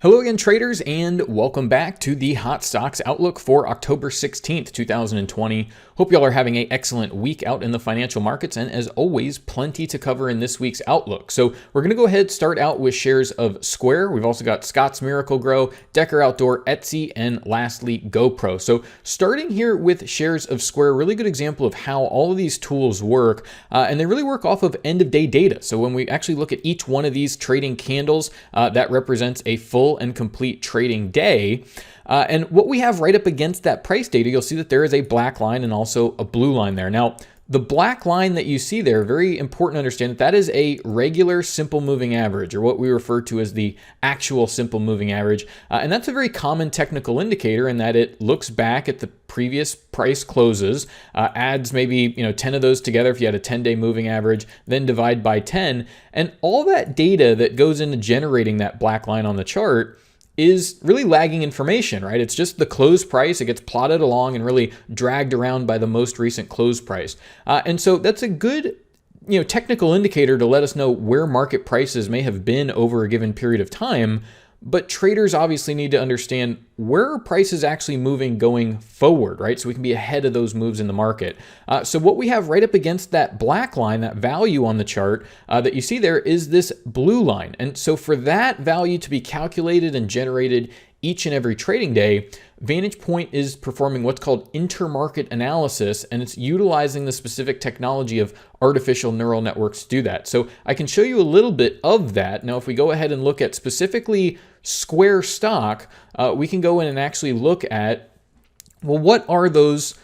Hello again, traders, and welcome back to the Hot Stocks Outlook for October 16th, 2020. Hope y'all are having an excellent week out in the financial markets, and as always, plenty to cover in this week's Outlook. So we're going to go ahead and start out with shares of Square. We've also got Scott's Miracle-Gro, Decker Outdoor, Etsy, and lastly, GoPro. So starting here with shares of Square, really good example of how all of these tools work, and they really work off of end-of-day data. So when we actually look at each one of these trading candles, that represents a full and complete trading day. And what we have right up against that price data, you'll see that there is a black line and also a blue line there. Now, the black line that you see there, very important to understand that that is a regular simple moving average, or what we refer to as the actual simple moving average. And that's a very common technical indicator in that it looks back at the previous price closes, adds maybe 10 of those together if you had a 10-day moving average, then divide by 10. And all that data that goes into generating that black line on the chart is really lagging information, right? It's just the close price. It gets plotted along and really dragged around by the most recent close price. And so that's a good technical indicator to let us know where market prices may have been over a given period of time. But traders obviously need to understand where are prices actually moving going forward, right? So we can be ahead of those moves in the market. So what we have right up against that black line, that value on the chart that you see there, is this blue line. And so for that value to be calculated and generated each and every trading day, Vantagepoint is performing what's called intermarket analysis, and it's utilizing the specific technology of artificial neural networks to do that. So I can show you a little bit of that. Now, if we go ahead and look at specifically Square stock, we can go in and actually look at, well, what are those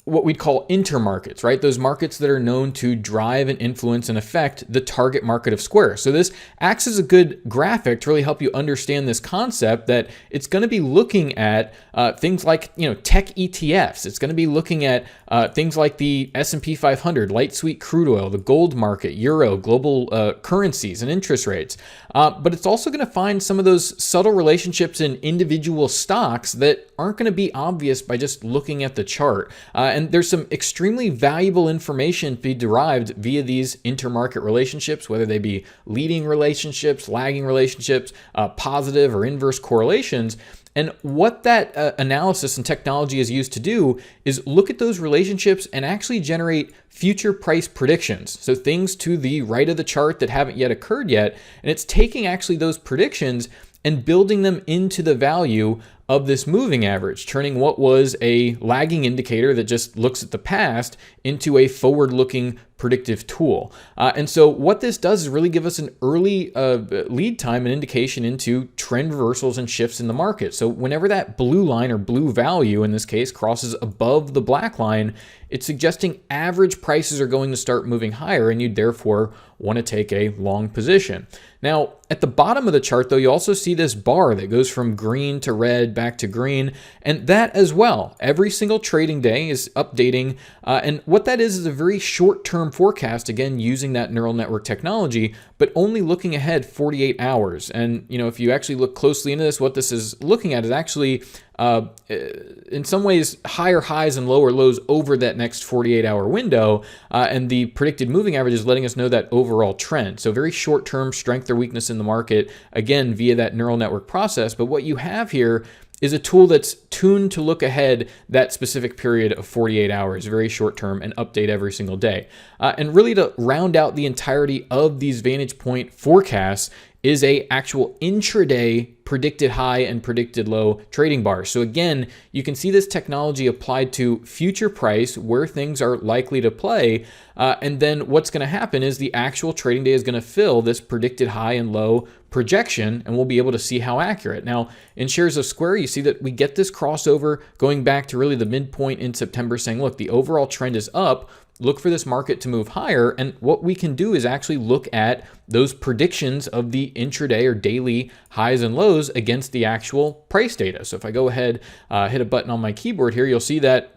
what we'd call intermarkets, right? Those markets that are known to drive and influence and affect the target market of Square. So this acts as a good graphic to really help you understand this concept that it's going to be looking at things like, tech ETFs. It's going to be looking at things like the S&P 500, light sweet crude oil, the gold market, euro, global currencies and interest rates. But it's also going to find some of those subtle relationships in individual stocks that aren't going to be obvious by just looking at the chart. And there's some extremely valuable information to be derived via these intermarket relationships, whether they be leading relationships, lagging relationships, positive or inverse correlations. And what that analysis and technology is used to do is look at those relationships and actually generate future price predictions. So things to the right of the chart that haven't yet occurred yet. And it's taking actually those predictions and building them into the value of this moving average, turning what was a lagging indicator that just looks at the past into a forward-looking predictive tool. And so what this does is really give us an early lead time and indication into trend reversals and shifts in the market. So whenever that blue line or blue value in this case crosses above the black line, it's suggesting average prices are going to start moving higher, and you therefore want to take a long position. Now, at the bottom of the chart, though, you also see this bar that goes from green to red back to green, and that as well, every single trading day is updating. And what that is a very short-term forecast, again, using that neural network technology, but only looking ahead 48 hours. And, if you actually look closely into this, what this is looking at is actually in some ways higher highs and lower lows over that next 48-hour window, and the predicted moving average is letting us know that overall trend. So very short-term strength or weakness in the market, again, via that neural network process. But what you have here is a tool that's tuned to look ahead that specific period of 48 hours, very short term, and update every single day. And really to round out the entirety of these Vantagepoint forecasts is a actual intraday predicted high and predicted low trading bars. So again, you can see this technology applied to future price where things are likely to play. And then what's going to happen is the actual trading day is going to fill this predicted high and low projection, and we'll be able to see how accurate. Now, in shares of Square, you see that we get this crossover going back to really the midpoint in September saying, look, the overall trend is up. Look for this market to move higher. And what we can do is actually look at those predictions of the intraday or daily highs and lows against the actual price data. So if I go ahead, hit a button on my keyboard here, you'll see that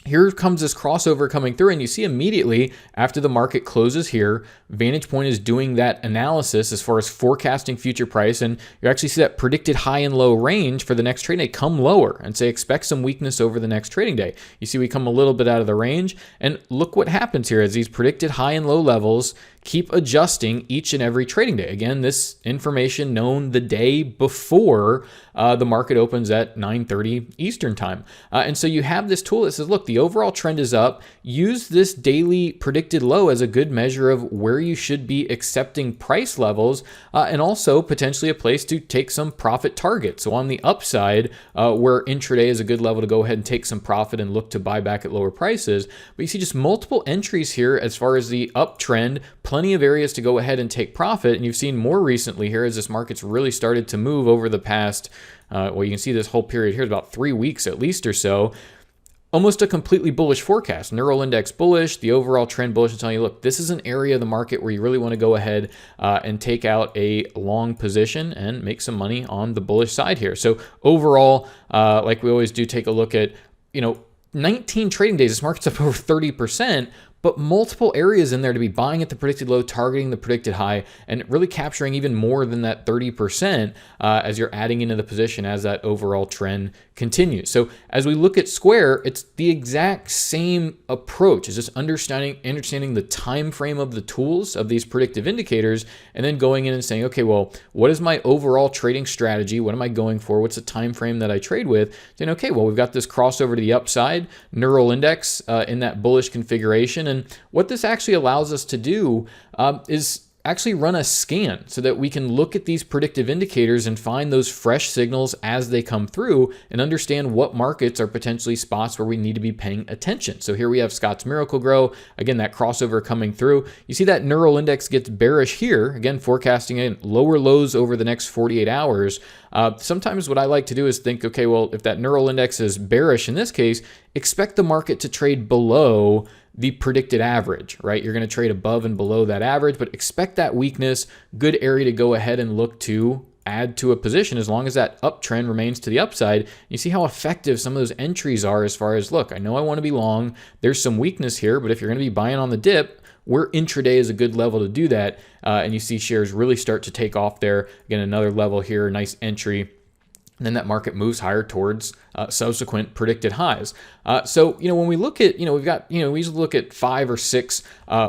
here comes this crossover coming through, and you see immediately after the market closes here, Vantagepoint is doing that analysis as far as forecasting future price, and you actually see that predicted high and low range for the next trading day come lower and say expect some weakness over the next trading day. You see we come a little bit out of the range, and look what happens here as these predicted high and low levels keep adjusting each and every trading day. Again, this information known the day before the market opens at 9:30 Eastern time. And so you have this tool that says, look, the overall trend is up. Use this daily predicted low as a good measure of where you should be accepting price levels, and also potentially a place to take some profit targets. So on the upside, where intraday is a good level to go ahead and take some profit and look to buy back at lower prices. But you see just multiple entries here as far as the uptrend, plenty of areas to go ahead and take profit. And you've seen more recently here as this market's really started to move over the past, well, you can see this whole period here is about 3 weeks at least or so. Almost a completely bullish forecast. Neural index bullish, the overall trend bullish, and telling you, look, this is an area of the market where you really want to go ahead and take out a long position and make some money on the bullish side here. So overall, like we always do, take a look at, 19 trading days, this market's up over 30%, but multiple areas in there to be buying at the predicted low, targeting the predicted high, and really capturing even more than that 30% as you're adding into the position as that overall trend continues. So as we look at Square, it's the exact same approach. It's just understanding the time frame of the tools of these predictive indicators, and then going in and saying, okay, well, what is my overall trading strategy? What am I going for? What's the time frame that I trade with? Then, okay, well, we've got this crossover to the upside, neural index in that bullish configuration. And what this actually allows us to do is actually run a scan so that we can look at these predictive indicators and find those fresh signals as they come through and understand what markets are potentially spots where we need to be paying attention. So here we have Scott's Miracle-Gro, again, that crossover coming through. You see that neural index gets bearish here, again, forecasting in lower lows over the next 48 hours. Sometimes what I like to do is think, okay, well, if that neural index is bearish in this case, expect the market to trade below the predicted average, right? You're going to trade above and below that average, but expect that weakness, good area to go ahead and look to add to a position as long as that uptrend remains to the upside. You see how effective some of those entries are as far as, look, I know I want to be long. There's some weakness here, but if you're going to be buying on the dip, where intraday is a good level to do that. And you see shares really start to take off there. Again, another level here, nice entry. And then that market moves higher towards subsequent predicted highs. So, when we look at, we've got, we usually look at 5 or 6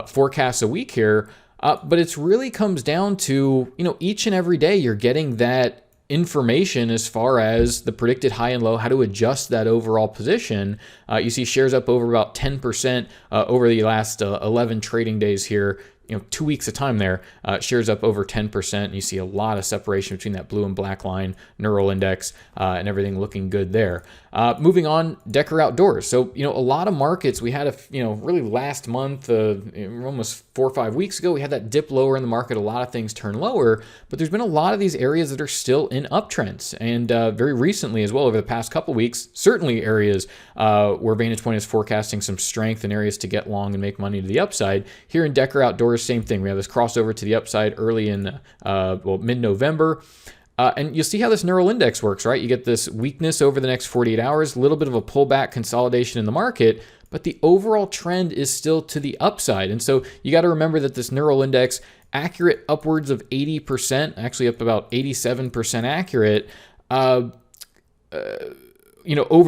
forecasts a week here, but it's really comes down to, each and every day you're getting that information as far as the predicted high and low, how to adjust that overall position. You see shares up over about 10% over the last 11 trading days here. 2 weeks of time there, shares up over 10%. And you see a lot of separation between that blue and black line, neural index, and everything looking good there. Moving on, Decker Outdoors. So, a lot of markets, we had really last month, almost 4 or 5 weeks ago, we had that dip lower in the market. A lot of things turn lower, but there's been a lot of these areas that are still in uptrends. And very recently as well, over the past couple weeks, certainly areas where Vantagepoint is forecasting some strength in areas to get long and make money to the upside. Here in Decker Outdoors, same thing. We have this crossover to the upside early in mid-November. And you'll see how this neural index works, right? You get this weakness over the next 48 hours, a little bit of a pullback consolidation in the market, but the overall trend is still to the upside. And so you got to remember that this neural index, accurate upwards of 80%, actually up about 87% accurate, over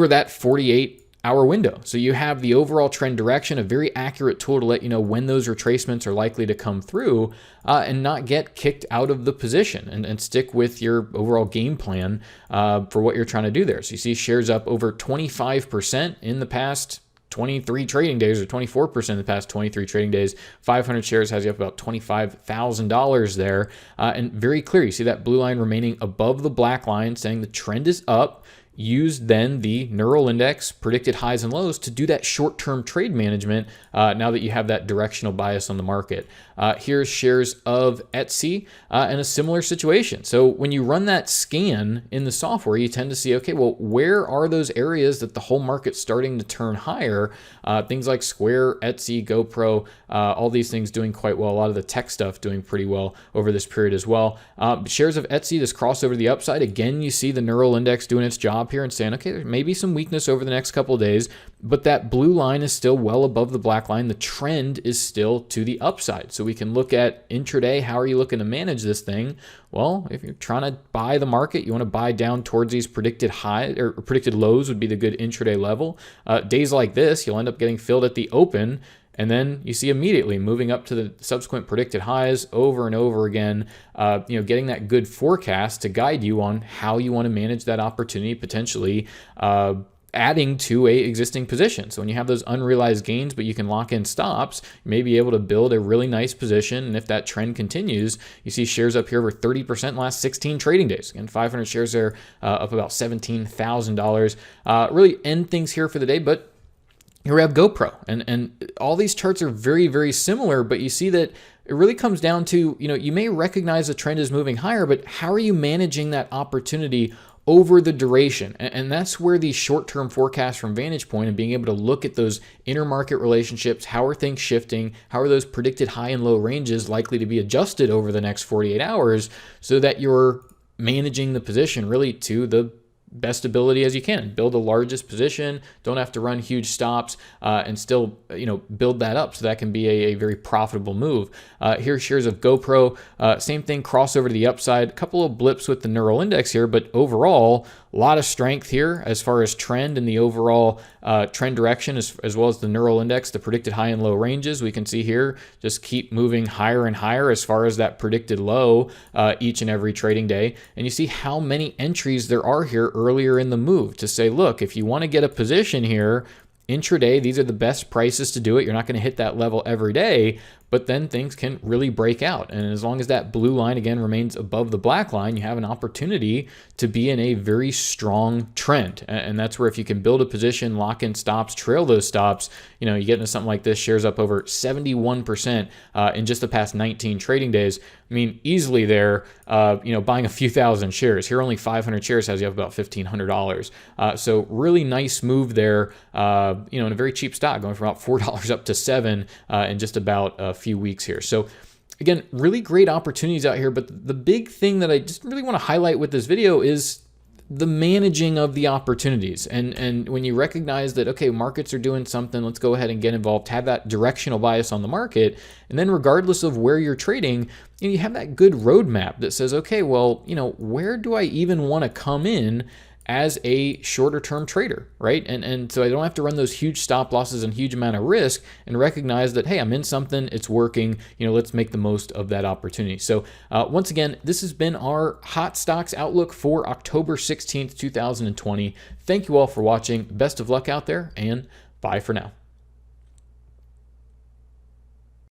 that 48-hour window. So you have the overall trend direction, a very accurate tool to let you know when those retracements are likely to come through and not get kicked out of the position and stick with your overall game plan for what you're trying to do there. So you see shares up over 25% in the past 23 trading days, or 24% in the past 23 trading days. 500 shares has you up about $25,000 there. And very clear, you see that blue line remaining above the black line saying the trend is up. Use then the neural index, predicted highs and lows to do that short-term trade management now that you have that directional bias on the market. Here's shares of Etsy in a similar situation. So when you run that scan in the software, you tend to see, okay, well, where are those areas that the whole market's starting to turn higher? Things like Square, Etsy, GoPro, all these things doing quite well. A lot of the tech stuff doing pretty well over this period as well. Shares of Etsy, this crossover to the upside. Again, you see the neural index doing its job here and saying, okay, there may be some weakness over the next couple of days, but that blue line is still well above the black line. The trend is still to the upside. So we can look at intraday. How are you looking to manage this thing? Well, if you're trying to buy the market, you want to buy down towards these predicted high or predicted lows would be the good intraday level. Days like this, you'll end up getting filled at the open. and then you see immediately moving up to the subsequent predicted highs over and over again, getting that good forecast to guide you on how you want to manage that opportunity, potentially adding to a existing position. So when you have those unrealized gains, but you can lock in stops, you may be able to build a really nice position. And if that trend continues, you see shares up here over 30% in the last 16 trading days. Again, 500 shares there, up about $17,000. Really end things here for the day, but here we have GoPro, and all these charts are very, very similar, but you see that it really comes down to, you may recognize the trend is moving higher, but how are you managing that opportunity over the duration? And that's where the short-term forecast from Vantagepoint and being able to look at those intermarket relationships, how are things shifting, how are those predicted high and low ranges likely to be adjusted over the next 48 hours so that you're managing the position really to the best ability as you can. Build the largest position, don't have to run huge stops, and still build that up so that can be a very profitable move. Here's shares of GoPro, same thing, crossover to the upside, a couple of blips with the neural index here, but overall a lot of strength here as far as trend and the overall trend direction, as well as the neural index, the predicted high and low ranges. We can see here just keep moving higher and higher as far as that predicted low each and every trading day. And you see how many entries there are here earlier in the move to say, look, if you want to get a position here intraday, these are the best prices to do it. You're not going to hit that level every day, but then things can really break out. And as long as that blue line again remains above the black line, you have an opportunity to be in a very strong trend. And that's where if you can build a position, lock in stops, trail those stops, you get into something like this, shares up over 71% in just the past 19 trading days. I mean, easily there, buying a few thousand shares. Here, only 500 shares has you up about $1,500. So really nice move there, in a very cheap stock, going from about $4 up to $7 in just about a few weeks here. So again, really great opportunities out here. But the big thing that I just really want to highlight with this video is the managing of the opportunities. And when you recognize that, okay, markets are doing something, let's go ahead and get involved, have that directional bias on the market. And then regardless of where you're trading, you have that good roadmap that says, okay, well, where do I even want to come in as a shorter term trader, right? And so I don't have to run those huge stop losses and huge amount of risk, and recognize that, hey, I'm in something, it's working, let's make the most of that opportunity. So once again, this has been our Hot Stocks Outlook for October 16th, 2020. Thank you all for watching. Best of luck out there, and bye for now.